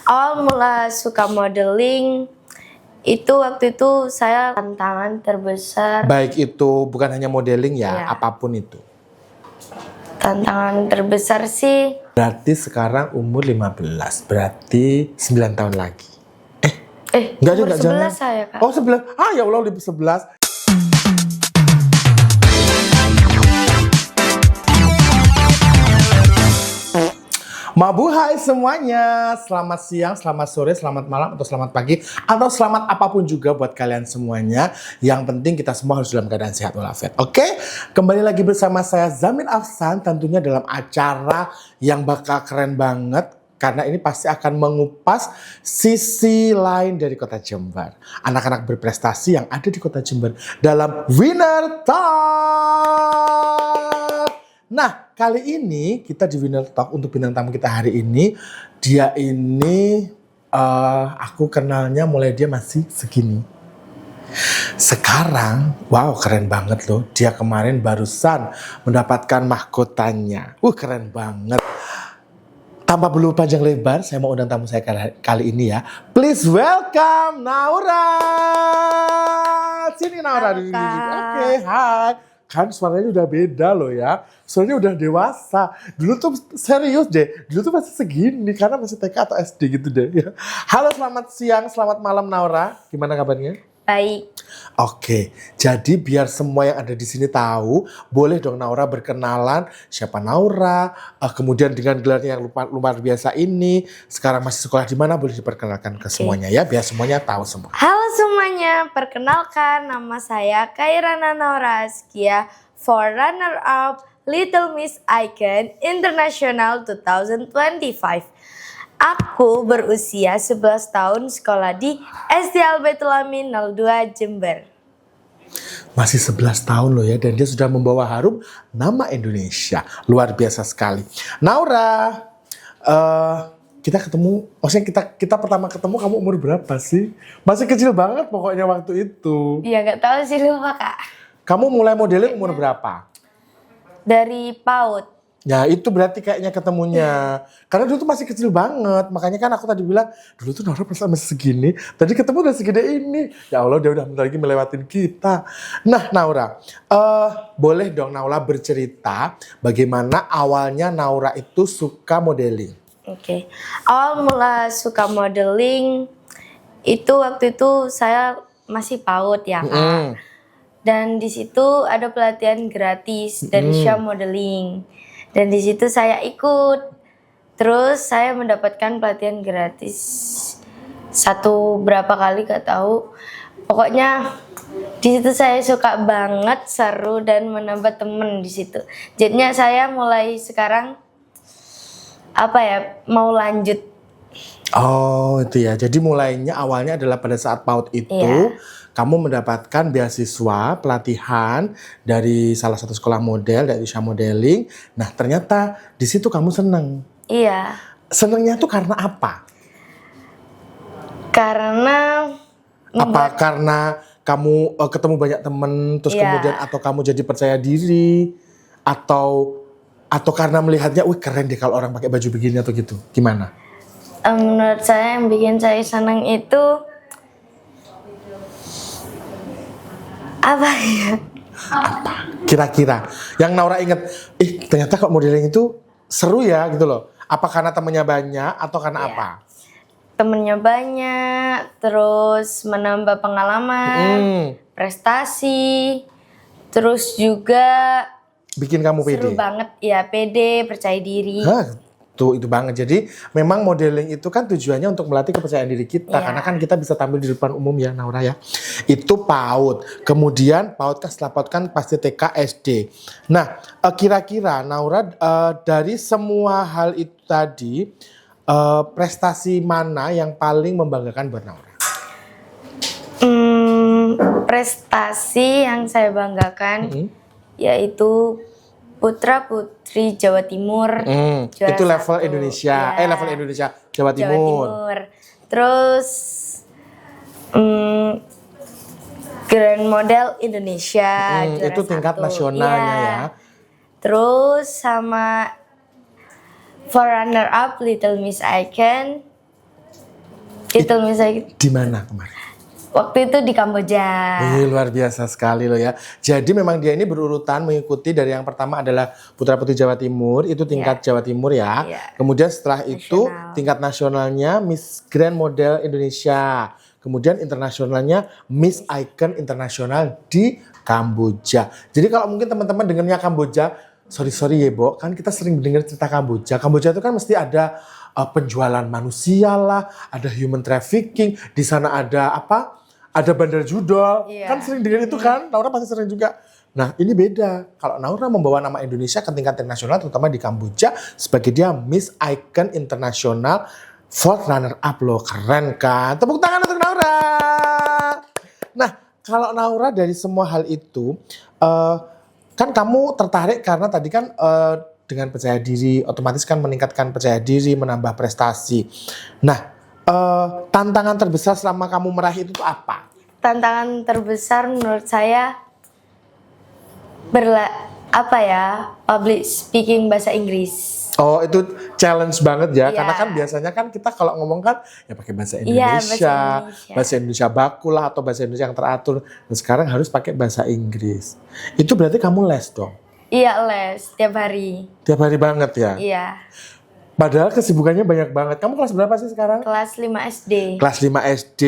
Awal mula suka modeling itu waktu itu saya tantangan terbesar. Baik itu bukan hanya modeling ya, Iya. apapun itu. Tantangan terbesar sih. Berarti sekarang umur 15, berarti 9 tahun lagi. Enggak umur juga 11 jangan. saya, Kak. Oh 11, ya Allah udah 11. Mabuhay semuanya, selamat siang, selamat sore, selamat malam, atau selamat pagi, atau selamat apapun juga buat kalian semuanya. Yang penting kita semua harus dalam keadaan sehat walafiat. Oke, kembali lagi bersama saya Zamin Afsan, tentunya dalam acara yang bakal keren banget. Karena ini pasti akan mengupas sisi lain dari kota Jember. Anak-anak berprestasi yang ada di kota Jember dalam Winner Talk. Nah, kali ini kita di Winner Talk untuk bintang tamu kita hari ini. Dia ini, aku kenalnya mulai dia masih segini. Sekarang, wow keren banget loh. Dia kemarin barusan mendapatkan mahkotanya. Keren banget. Tanpa perlu panjang lebar, saya mau undang tamu saya kali ini ya. Please welcome Naura. Sini Naura. Oke, hai. Kan suaranya udah beda loh ya. Suaranya udah dewasa. Dulu tuh serius deh. Dulu tuh masih segini karena masih TK atau SD gitu deh. Halo, selamat siang, selamat malam Naura. Gimana kabarnya? Baik. Oke, jadi biar semua yang ada di sini tahu, boleh dong Naura berkenalan siapa Naura, kemudian dengan gelarnya yang luar biasa ini, sekarang masih sekolah di mana, boleh diperkenalkan ke semuanya ya, biar semuanya tahu semua. Halo semuanya, perkenalkan nama saya Kairana Naura Askia, for runner-up Little Miss Icon International 2025. Aku berusia 11 tahun, sekolah di SD Al-Baitul Amin 02 Jember. Masih 11 tahun loh ya, dan dia sudah membawa harum nama Indonesia. Luar biasa sekali. Naura, kita ketemu, maksudnya kita pertama ketemu kamu umur berapa sih? Masih kecil banget pokoknya waktu itu. Ya gak tahu sih, lupa Kak. Kamu mulai modeling umur berapa? Dari PAUD. Ya itu berarti kayaknya ketemunya. Karena dulu tuh masih kecil banget. Makanya kan aku tadi bilang, dulu tuh Naura masih segini. Tadi ketemu udah segede ini. Ya Allah, dia udah bentar lagi melewatin kita. Nah Naura, boleh dong Naura bercerita bagaimana awalnya Naura itu suka modeling? Oke. Awal mula suka modeling itu waktu itu saya masih PAUD ya Kak. Dan di situ ada pelatihan gratis dari Syah Modeling. Dan di situ saya ikut. Terus saya mendapatkan pelatihan gratis berapa kali gak tahu. Pokoknya di situ saya suka banget, seru dan menambah temen di situ. Jadinya saya mulai sekarang mau lanjut. Oh itu ya, jadi mulainya awalnya adalah pada saat PAUD itu kamu mendapatkan beasiswa pelatihan dari salah satu sekolah model, dari Syah Modeling. Nah ternyata di situ kamu seneng. Iya. Senengnya tuh karena apa? Karena Karena kamu ketemu banyak temen, terus kemudian atau kamu jadi percaya diri, atau karena melihatnya, wih keren deh kalau orang pakai baju begini atau gitu, gimana? Menurut saya yang bikin saya senang itu apa kira-kira yang Naura inget, ternyata kok modeling itu seru ya gitu loh. Apa karena temennya banyak atau karena apa? Temennya banyak, terus menambah pengalaman, prestasi, terus juga bikin kamu pede. Seru banget ya, pede, percaya diri. Tuh itu banget. Jadi memang modeling itu kan tujuannya untuk melatih kepercayaan diri kita. Karena kan kita bisa tampil di depan umum ya Naura ya. Itu PAUD. Kemudian PAUD kan setelah PAUD kan pasti TK, SD. Nah kira-kira Naura dari semua hal itu tadi, prestasi mana yang paling membanggakan buat Naura? Prestasi yang saya banggakan yaitu Putra Putri Jawa Timur. Itu level Indonesia, level Indonesia Jawa Timur. Terus Grand Model Indonesia. Itu tingkat nasionalnya ya. Terus sama for runner up Little Miss Icon Little Miss Icon Di mana kemarin? waktu itu di Kamboja. Luar biasa sekali loh ya. Jadi memang dia ini berurutan mengikuti dari yang pertama adalah Putra Putri Jawa Timur, itu tingkat Jawa Timur ya. Kemudian setelah itu tingkat nasionalnya Miss Grand Model Indonesia. Kemudian internasionalnya Miss Icon Internasional di Kamboja. Jadi kalau mungkin teman-teman dengarnya Kamboja, sorry ya Bo, kan kita sering mendengar cerita Kamboja. Kamboja itu kan mesti ada penjualan manusia lah, ada human trafficking, di sana ada apa? Ada bandar judol, kan sering dengar itu kan, Naura pasti sering juga. Nah ini beda, kalau Naura membawa nama Indonesia ke tingkat internasional, terutama di Kamboja, sebagai dia Miss Icon Internasional, fourth runner up loh, keren kan? Tepuk tangan untuk Naura. Nah kalau Naura dari semua hal itu, kan kamu tertarik karena tadi kan dengan percaya diri, otomatis kan meningkatkan percaya diri, menambah prestasi. Nah, tantangan terbesar selama kamu meraih itu apa? Tantangan terbesar menurut saya public speaking bahasa Inggris. Oh, itu challenge banget ya, Iya. karena kan biasanya kan kita kalau ngomong kan ya pakai bahasa Iya, Indonesia, bahasa Indonesia baku lah atau bahasa Indonesia yang teratur. Dan sekarang harus pakai bahasa Inggris. Itu berarti kamu les dong? Iya, les tiap hari. Tiap hari banget ya? Iya, Padahal kesibukannya banyak banget. Kamu kelas berapa sih sekarang? kelas 5 SD. Kelas 5 SD.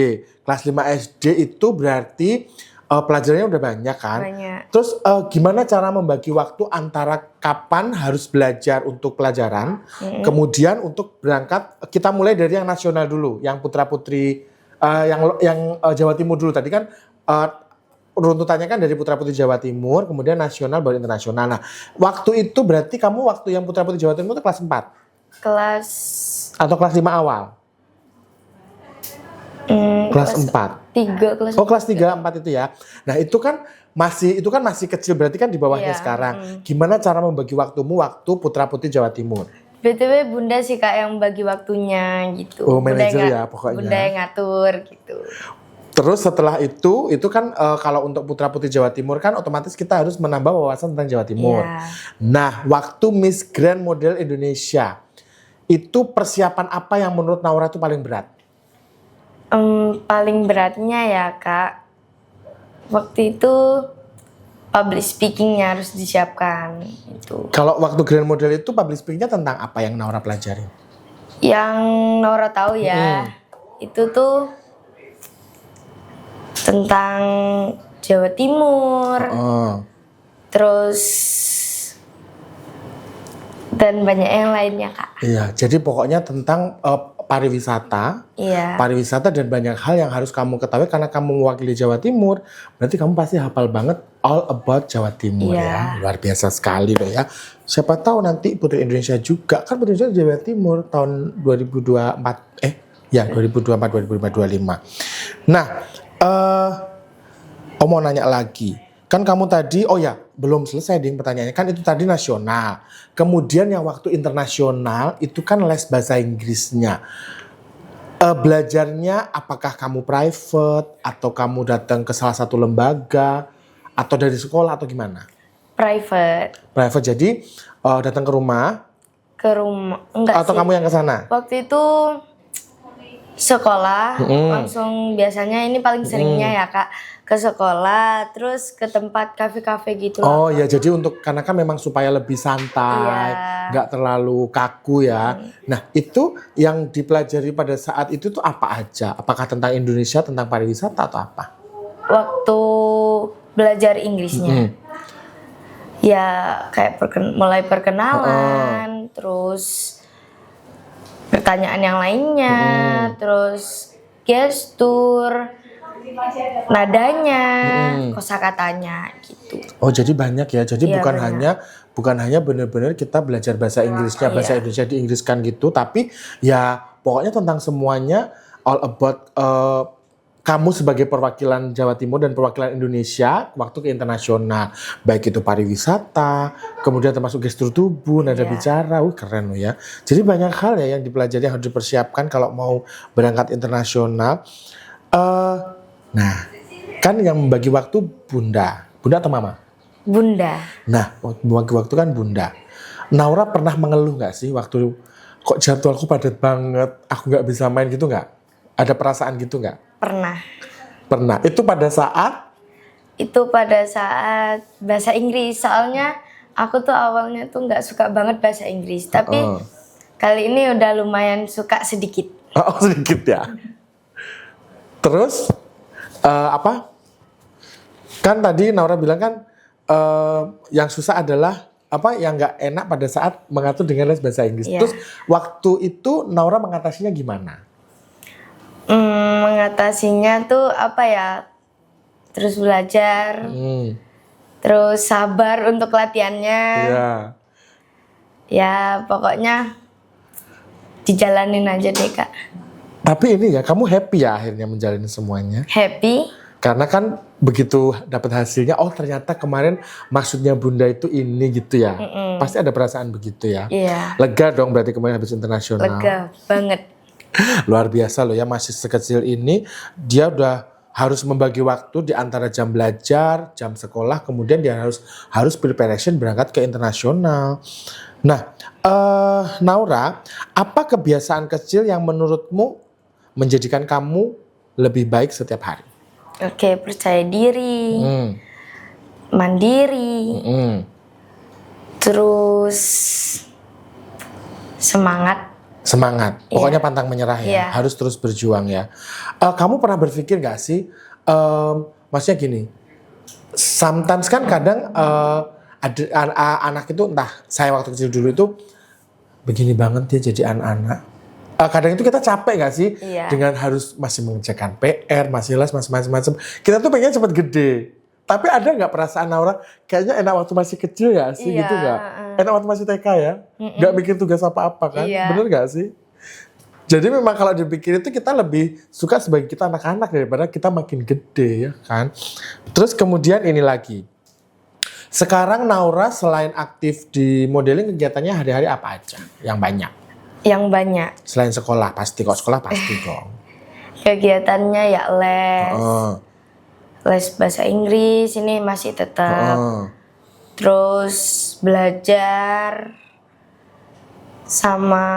Kelas 5 SD itu berarti pelajarannya udah banyak kan? Banyak. Terus gimana cara membagi waktu antara kapan harus belajar untuk pelajaran, kemudian untuk berangkat, kita mulai dari yang nasional dulu, yang putra-putri, yang Jawa Timur dulu. Tadi kan runtutannya kan dari putra-putri Jawa Timur, kemudian nasional baru internasional. Nah, waktu itu berarti kamu waktu yang putra-putri Jawa Timur itu kelas 4? Kelas Atau kelas 5 awal? Kelas 4. 3 kelas. Oh, kelas 3, 4 itu ya. Nah, itu kan masih kecil, berarti kan di bawahnya Iya, sekarang. Gimana cara membagi waktumu waktu putra-putri Jawa Timur? BTW Bunda sih Kak yang bagi waktunya gitu. Oh, Bunda manajer yang ya pokoknya. Bunda yang ngatur gitu. Terus setelah itu kan kalau untuk putra-putri Jawa Timur kan otomatis kita harus menambah wawasan tentang Jawa Timur. Iya. Nah, waktu Miss Grand Model Indonesia, itu persiapan apa yang menurut Naura itu paling berat? Paling beratnya ya Kak, waktu itu public speakingnya harus disiapkan itu. Kalau waktu Grand Model itu public speaking-nya tentang apa yang Naura pelajari? Yang Nora tahu ya, itu tuh tentang Jawa Timur, terus dan banyak yang lainnya Kak. Iya, jadi pokoknya tentang pariwisata, Iya. pariwisata dan banyak hal yang harus kamu ketahui karena kamu mewakili Jawa Timur. Berarti kamu pasti hafal banget all about Jawa Timur ya. Luar biasa sekali loh ya. Siapa tahu nanti Putri Indonesia juga, kan Putri Indonesia Jawa Timur tahun 2024, 2025. Nah, mau nanya lagi. Kan kamu tadi, belum selesai ding pertanyaannya. Kan itu tadi nasional. Kemudian yang waktu internasional itu kan les bahasa Inggrisnya. Belajarnya apakah kamu private atau kamu datang ke salah satu lembaga atau dari sekolah atau gimana? Private. Private, jadi datang ke rumah Enggak atau sih. kamu yang ke sana? Waktu itu sekolah, langsung biasanya ini paling seringnya ya Kak, ke sekolah, terus ke tempat kafe-kafe gitu lah. Oh ya, jadi karena kan memang supaya lebih santai, nggak terlalu kaku ya. Nah, itu yang dipelajari pada saat itu tuh apa aja? Apakah tentang Indonesia, tentang pariwisata atau apa? Waktu belajar Inggrisnya, ya kayak mulai perkenalan, terus pertanyaan yang lainnya, terus gestur, nadanya, kosakatanya gitu. Oh, jadi banyak ya. Jadi Iya, bukan hanya benar-benar kita belajar bahasa Inggrisnya, bahasa Indonesia diinggriskan gitu, tapi ya pokoknya tentang semuanya all about kamu sebagai perwakilan Jawa Timur dan perwakilan Indonesia waktu ke internasional, baik itu pariwisata, kemudian termasuk gestur tubuh, nada bicara, keren loh ya. Jadi banyak hal ya yang dipelajari, yang harus dipersiapkan kalau mau berangkat internasional. Nah, kan yang membagi waktu Bunda atau Mama? Bunda. Nah, membagi waktu kan Bunda. Naura pernah mengeluh nggak sih waktu kok jadwalku padat banget, aku nggak bisa main gitu nggak? Ada perasaan gitu nggak? Pernah. Pernah. Itu pada saat Bahasa Inggris. Soalnya aku tuh awalnya tuh nggak suka banget bahasa Inggris. Tapi kali ini udah lumayan suka sedikit. Oh, sedikit ya. Terus apa? Kan tadi Naura bilang kan yang susah adalah apa yang nggak enak pada saat mengatur dengan les bahasa Inggris. Iya. Terus waktu itu Naura mengatasinya gimana? Mengatasinya tuh apa ya? Terus belajar, terus sabar untuk latihannya. Iya. Ya pokoknya dijalanin aja deh Kak. Tapi ini ya, kamu happy ya akhirnya menjalani semuanya? Happy. Karena kan begitu dapat hasilnya, oh ternyata kemarin maksudnya Bunda itu ini gitu ya. Pasti ada perasaan begitu ya. Iya. Lega dong berarti kemarin habis internasional. Lega banget. Luar biasa loh ya, masih sekecil ini dia udah harus membagi waktu di antara jam belajar, jam sekolah, kemudian dia harus preparation berangkat ke internasional. Nah, Naura, apa kebiasaan kecil yang menurutmu menjadikan kamu lebih baik setiap hari? Oke, percaya diri, mandiri, terus semangat. Semangat, pokoknya pantang menyerah ya, harus terus berjuang ya. Kamu pernah berpikir gak sih, maksudnya gini, sometimes kan kadang ada anak itu, entah saya waktu kecil dulu itu begini banget dia jadi anak-anak. Kadang itu kita capek gak sih dengan harus masih mengerjakan PR, masih les, masih macam-macam. Kita tuh pengen cepet gede. Tapi ada nggak perasaan Naura kayaknya enak waktu masih kecil ya sih gitu nggak? Enak waktu masih TK ya, nggak bikin tugas apa-apa kan? Bener nggak sih? Jadi memang kalau dipikir itu kita lebih suka sebagai kita anak-anak daripada kita makin gede ya kan? Terus kemudian ini lagi, sekarang Naura selain aktif di modeling kegiatannya hari-hari apa aja? Yang banyak? Yang banyak. Selain sekolah pasti, kok sekolah pasti dong. Kegiatannya ya les. Les bahasa Inggris ini masih tetap. Terus belajar sama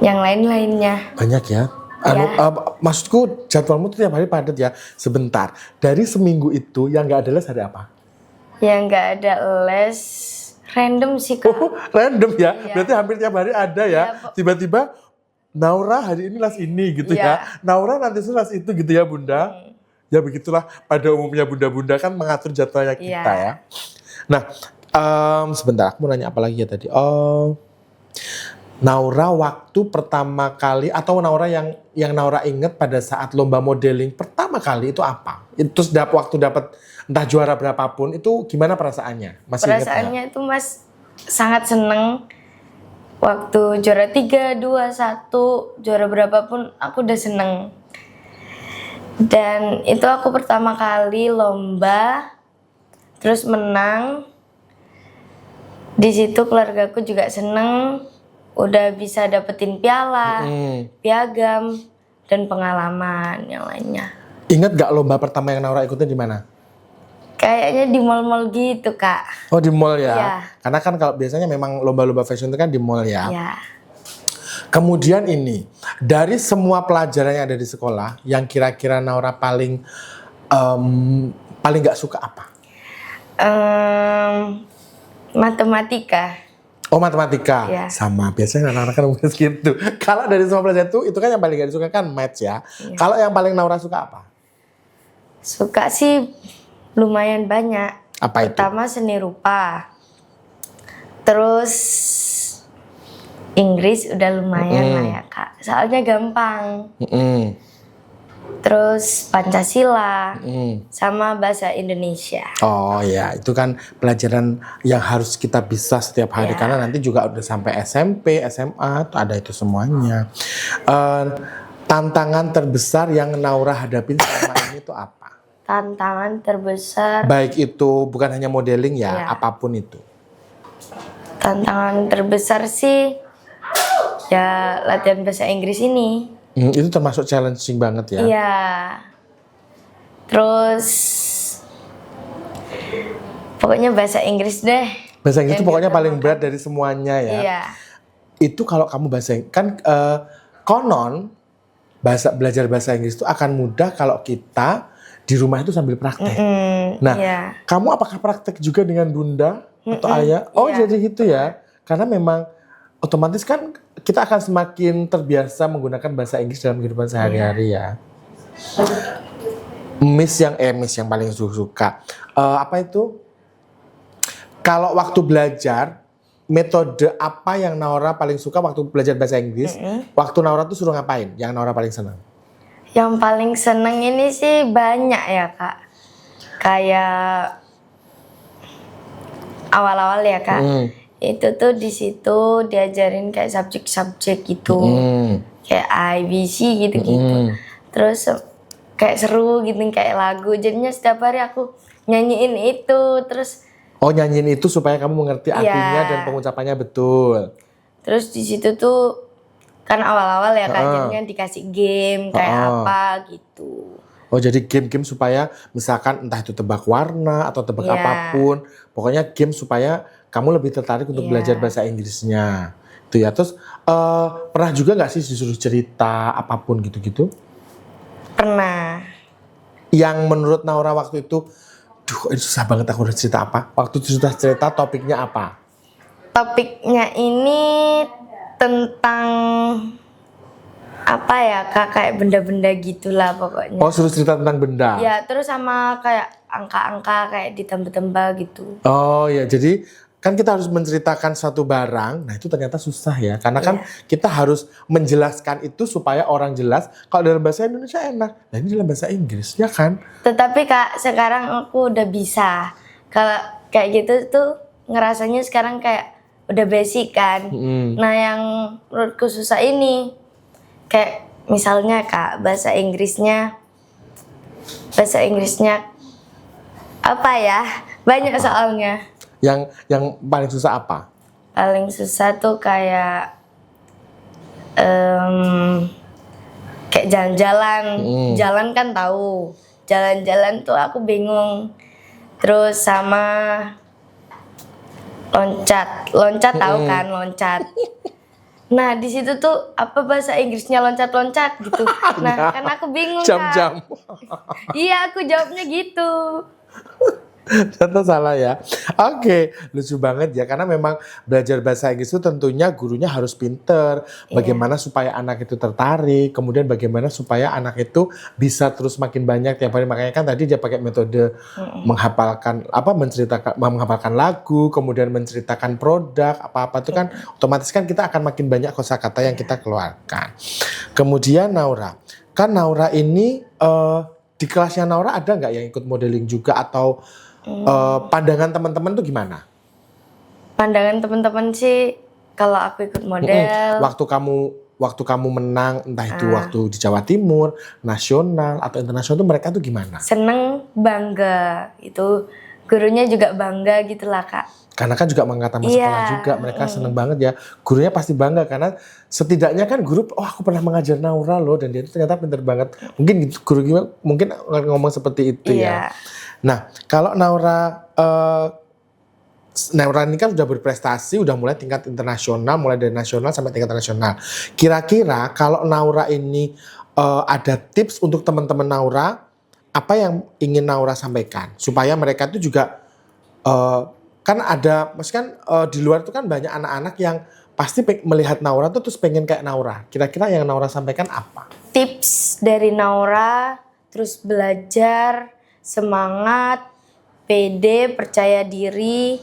yang lain-lainnya. Banyak ya. Maksudku jadwalmu tuh tiap hari padat ya. Sebentar. Dari seminggu itu yang nggak ada les hari apa? Yang nggak ada les random sih Kak. Random ya. Berarti hampir tiap hari ada ya. Tiba-tiba Naura hari ini les ini gitu ya. Naura nanti les itu gitu ya Bunda. Ya begitulah pada umumnya bunda-bunda kan mengatur jadwalnya kita ya. Nah sebentar aku mau nanya apa lagi ya tadi. Naura waktu pertama kali atau Naura yang Naura inget pada saat lomba modeling pertama kali itu apa? Terus waktu dapat entah juara berapapun itu gimana perasaannya? Masih perasaannya itu Mas sangat seneng. Waktu juara 3, 2, 1, juara berapapun aku udah seneng. Dan itu aku pertama kali lomba, terus menang. Di situ keluargaku juga seneng, udah bisa dapetin piala, piagam, dan pengalaman yang lainnya. Ingat gak lomba pertama yang Naura ikutin di mana? Kayaknya di mall-mall gitu Kak. Oh di mall ya? Iya. Karena kan kalau biasanya memang lomba-lomba fashion itu kan di mall ya? Iya. Kemudian ini, dari semua pelajaran yang ada di sekolah, yang kira-kira Naura paling gak suka apa? Matematika. Oh matematika, sama biasanya anak-anak kan umumnya gitu. Kalau dari semua pelajaran itu kan yang paling gak disuka kan maths ya. Kalau yang paling Naura suka apa? Suka sih lumayan banyak. Apa itu? Pertama seni rupa. Terus Inggris udah lumayan lah ya Kak. Soalnya gampang. Terus Pancasila sama bahasa Indonesia. Oh ya, itu kan pelajaran yang harus kita bisa setiap hari karena nanti juga udah sampai SMP, SMA tuh ada itu semuanya. Tantangan terbesar yang Naura hadapin selama ini itu apa? Tantangan terbesar. Baik itu bukan hanya modeling ya, apapun itu. Tantangan terbesar sih ya latihan bahasa Inggris ini. Itu termasuk challenging banget ya. Iya. Terus pokoknya bahasa Inggris deh. Bahasa Inggris itu pokoknya paling berat dari semuanya ya. Iya. Itu kalau kamu bahasa kan konon belajar bahasa Inggris itu akan mudah kalau kita di rumah itu sambil praktek. Nah, kamu apakah praktek juga dengan bunda atau ayah? Oh, jadi gitu ya. Karena memang otomatis kan kita akan semakin terbiasa menggunakan bahasa Inggris dalam kehidupan sehari-hari ya. Miss yang paling suka. Apa itu? Kalau waktu belajar, metode apa yang Naura paling suka waktu belajar bahasa Inggris? Waktu Naura tuh suruh ngapain? Yang Naura paling senang? Yang paling seneng ini sih banyak ya Kak. Kayak awal-awal ya Kak. Itu tuh di situ diajarin kayak subjek-subjek gitu. Kayak ABC gitu-gitu. Terus kayak seru gitu, kayak lagu. Jadinya setiap hari aku nyanyiin itu. Terus nyanyiin itu supaya kamu mengerti artinya dan pengucapannya betul. Terus di situ tuh kan awal-awal ya Kak, jadinya dikasih game kayak apa gitu. Oh, jadi game-game supaya misalkan entah itu tebak warna atau tebak apapun. Pokoknya game supaya kamu lebih tertarik untuk belajar bahasa Inggrisnya. Itu ya. Terus pernah juga nggak sih disuruh cerita apapun gitu-gitu? Pernah. Yang menurut Naura waktu itu, ini susah banget aku udah cerita apa. Waktu itu sudah cerita topiknya apa? Topiknya ini tentang apa ya Kak, kayak benda-benda gitulah pokoknya. Oh, suruh cerita tentang benda? Ya, terus sama kayak angka-angka kayak ditambah-tambah gitu. Oh ya, jadi kan kita harus menceritakan satu barang. Nah, itu ternyata susah ya. Karena kan kita harus menjelaskan itu supaya orang jelas. Kalau dalam bahasa Indonesia enak. Nah, ini dalam bahasa Inggris, ya kan? Tetapi Kak, sekarang aku udah bisa. Kalau kayak gitu tuh ngerasanya sekarang kayak udah basic kan. Nah, yang menurutku susah ini kayak misalnya Kak, bahasa Inggrisnya apa ya? Banyak soalnya. Yang paling susah apa? Paling susah tuh kayak kayak jalan-jalan. Jalan kan tahu. Jalan-jalan tuh aku bingung. Terus sama loncat tahu kan, loncat. Nah, di situ tuh apa bahasa Inggrisnya loncat-loncat gitu. Nah, kan aku bingung Jam-jam. Iya, aku jawabnya gitu. Ternyata salah ya. Oke, lucu banget ya. Karena memang belajar bahasa Inggris itu tentunya gurunya harus pinter. Bagaimana supaya anak itu tertarik. Kemudian bagaimana supaya anak itu bisa terus makin banyak tiap hari. Makanya kan tadi dia pakai metode menghafalkan lagu, kemudian menceritakan produk, apa-apa itu kan otomatis kan kita akan makin banyak kosakata yang kita keluarkan. Kemudian Naura. Kan Naura ini di kelasnya Naura ada nggak yang ikut modeling juga atau pandangan teman-teman tuh gimana? Pandangan teman-teman sih kalau aku ikut model. Waktu kamu menang entah itu waktu di Jawa Timur, nasional atau internasional tuh mereka tuh gimana? Seneng, bangga. Itu gurunya juga bangga gitulah Kak. Karena kan juga mengangkat nama sekolah juga, mereka seneng banget ya. Gurunya pasti bangga karena setidaknya kan guru, aku pernah mengajar Naura loh dan dia itu ternyata pinter banget. Mungkin guru mungkin ngomong seperti itu ya. Nah, kalau Naura ini kan sudah berprestasi, udah mulai tingkat internasional, mulai dari nasional sampai tingkat nasional. Kira-kira kalau Naura ini ada tips untuk teman-teman Naura, apa yang ingin Naura sampaikan supaya mereka itu juga kan ada, maksudnya kan di luar itu kan banyak anak-anak yang pasti melihat Naura tuh terus pengen kayak Naura. Kira-kira yang Naura sampaikan apa? Tips dari Naura, terus belajar, semangat, pede, percaya diri,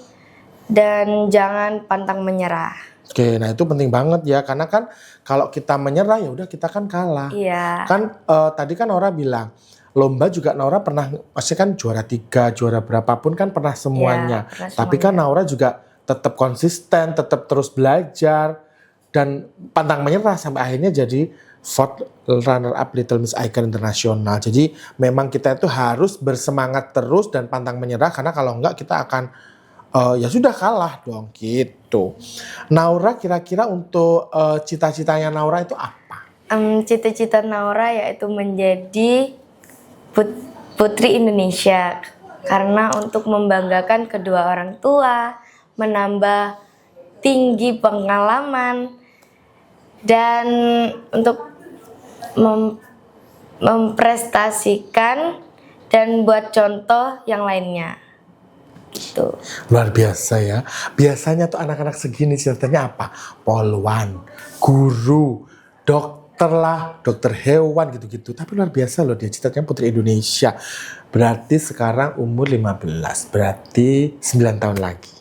dan jangan pantang menyerah. Oke, nah itu penting banget ya, karena kan kalau kita menyerah ya udah kita kan kalah. Iya. Kan tadi kan Naura bilang, lomba juga Naura pernah, maksudnya kan juara 3, juara berapapun kan pernah semuanya. Ya, tapi kan Naura juga tetap konsisten, tetap terus belajar, dan pantang menyerah sampai akhirnya jadi fourth runner up Little Miss Icon Internasional. Jadi memang kita itu harus bersemangat terus dan pantang menyerah, karena kalau enggak kita akan ya sudah kalah dong gitu. Naura kira-kira untuk cita-citanya Naura itu apa? Cita-cita Naura yaitu menjadi Putri Indonesia, karena untuk membanggakan kedua orang tua, menambah tinggi pengalaman, dan untuk memprestasikan dan buat contoh yang lainnya. Gitu. Luar biasa ya. Biasanya tuh anak-anak segini ceritanya apa? Polwan, guru, dokter lah, dokter hewan gitu-gitu. Tapi luar biasa loh dia ceritanya Putri Indonesia. Berarti sekarang umur 15, berarti 9 tahun lagi.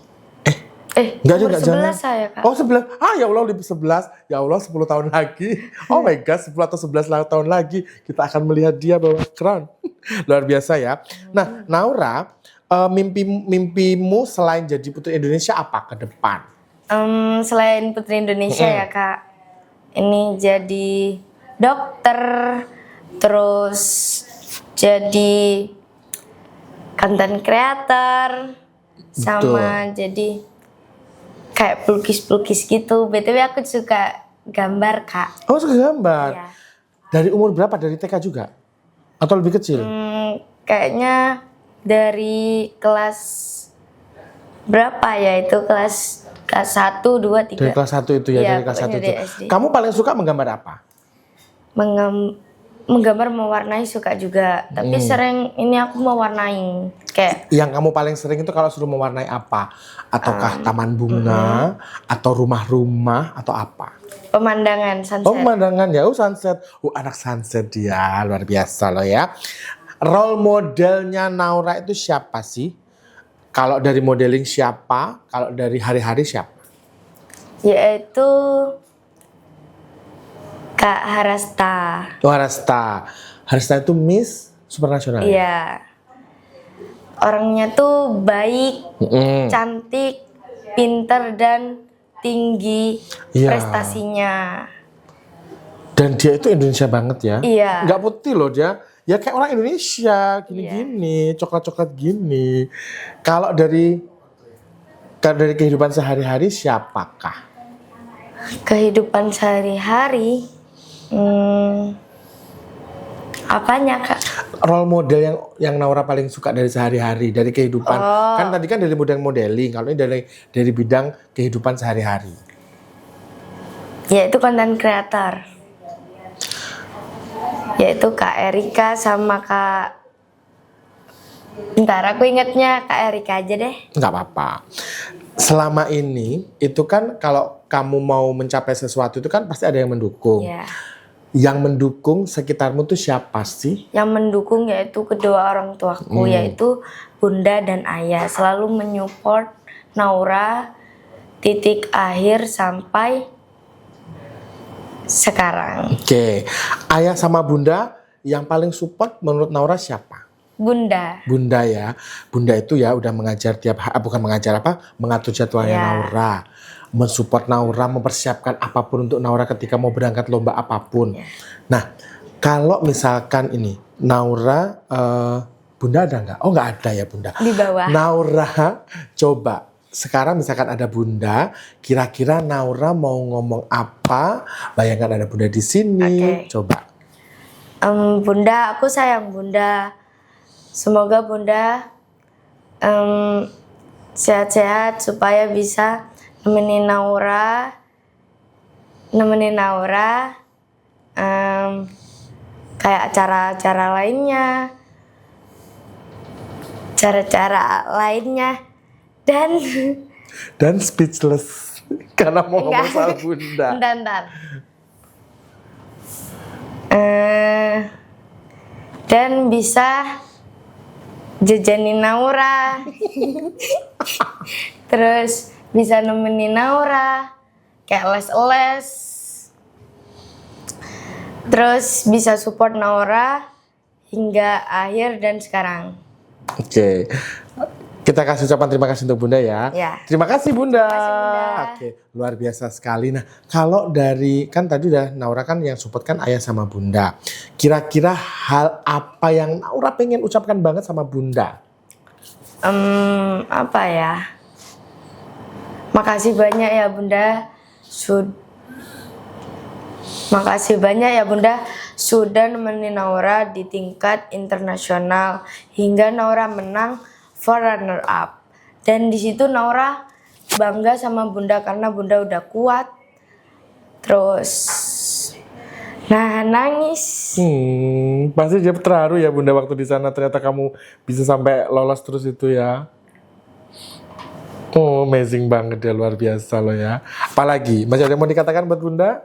Enggak umur juga 11 jangan. saya, Kak. Oh 11. Ya Allah udah 11. Ya Allah 10 tahun lagi. Oh my God 10 atau 11 tahun lagi. Kita akan melihat dia bawa crown. Luar biasa ya. Nah Naura, mimpimu selain jadi Putri Indonesia apa ke depan? Selain Putri Indonesia ya Kak, ini jadi dokter, terus jadi content creator, sama jadi kayak pelukis-pelukis gitu. BTW aku suka gambar Kak. Oh suka gambar? Iya. Dari umur berapa? Dari TK juga? Atau lebih kecil? Kayaknya dari kelas berapa ya itu, kelas 1, 2, 3. Dari kelas 1 itu ya, Iya, dari kelas 1 pokoknya itu. dari SD. Kamu paling suka menggambar apa? Menggambar, mewarnai suka juga, tapi sering ini aku mewarnai kayak Yang kamu paling sering itu kalau suruh mewarnai apa? Ataukah taman bunga, atau rumah-rumah, atau apa? pemandangan sunset. Oh pemandangan ya, sunset. Anak sunset dia, luar biasa loh ya. Role modelnya Naura itu siapa sih? Kalau dari modeling siapa? Kalau dari hari-hari siapa? Yaitu Kak Harasta. Oh Harasta. Harasta itu Miss Supernasional. Iya. Orangnya tuh baik, cantik, pinter dan tinggi Iya. prestasinya. Dan dia itu Indonesia banget ya. Iya. Nggak putih loh dia. Ya kayak orang Indonesia, gini-gini, coklat-coklat gini. Kalau dari kehidupan sehari-hari siapakah? Kehidupan sehari-hari, apanya Kak? Role model yang Naura paling suka dari sehari-hari, dari kehidupan. Kan tadi kan dari bidang modeling, kalau ini dari bidang kehidupan sehari-hari. Yaitu content creator. Yaitu Kak Erika sama Kak... Bentar, aku ingatnya Kak Erika aja deh. Nggak apa-apa. Selama ini, itu kan kalau kamu mau mencapai sesuatu itu kan pasti ada yang mendukung. Ya. Yang mendukung sekitarmu tuh siapa sih? Yang mendukung yaitu kedua orang tuaku, yaitu Bunda dan Ayah. Selalu menyupport Naura titik akhir sampai sekarang. Oke. Ayah sama Bunda yang paling support menurut Naura siapa? Bunda. Bunda ya. Bunda itu ya udah mengajar bukan mengajar apa? Mengatur jadwalnya Ya. Naura. Mensupport Naura, mempersiapkan apapun untuk Naura ketika mau berangkat lomba apapun. Ya. Nah, kalau misalkan ini Naura, Bunda ada nggak? Oh nggak ada ya Bunda. Di bawah. Naura, coba sekarang misalkan ada Bunda, kira-kira Naura mau ngomong apa? Bayangkan ada Bunda di sini. Oke. Coba. Bunda, aku sayang Bunda. Semoga Bunda sehat-sehat supaya bisa nemenin Naura kayak acara-acara lainnya, Dan speechless karena mau ngomong soal Bunda. Bentar. Dan bisa jajanin Naura. Terus bisa nemenin Naura kayak les-les. Terus bisa support Naura hingga akhir dan sekarang. Oke. Kita kasih ucapan terima kasih untuk Bunda ya. Ya. Terima kasih Bunda. Terima kasih, Bunda. Oke, luar biasa sekali. Nah, kalau dari kan tadi udah Naura kan yang support kan Ayah sama Bunda. Kira-kira hal apa yang Naura pengen ucapkan banget sama Bunda? Apa ya? Makasih banyak ya Bunda. Makasih banyak ya Bunda sudah nemenin Naura di tingkat internasional hingga Naura menang for runner up. Dan di situ Naura bangga sama Bunda karena Bunda udah kuat Terus nangis. Pasti dia terharu ya Bunda waktu di sana ternyata kamu bisa sampai lolos terus itu ya. Oh, amazing banget ya, luar biasa loh ya. Apalagi, masih ada yang mau dikatakan buat Bunda?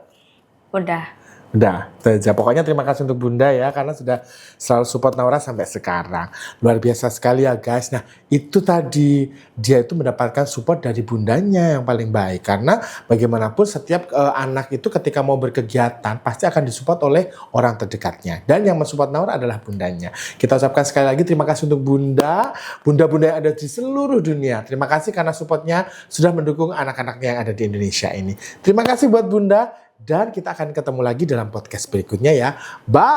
Udah. Udah, itu aja. Pokoknya terima kasih untuk Bunda ya, karena sudah selalu support Naura sampai sekarang. Luar biasa sekali ya guys. Nah, itu tadi, dia itu mendapatkan support dari bundanya yang paling baik. Karena bagaimanapun setiap anak itu ketika mau berkegiatan, pasti akan disupport oleh orang terdekatnya. Dan yang mensupport Naura adalah bundanya. Kita ucapkan sekali lagi terima kasih untuk Bunda. Bunda-bunda yang ada di seluruh dunia. Terima kasih karena supportnya sudah mendukung anak-anaknya yang ada di Indonesia ini. Terima kasih buat Bunda. Dan kita akan ketemu lagi dalam podcast berikutnya ya. Bye!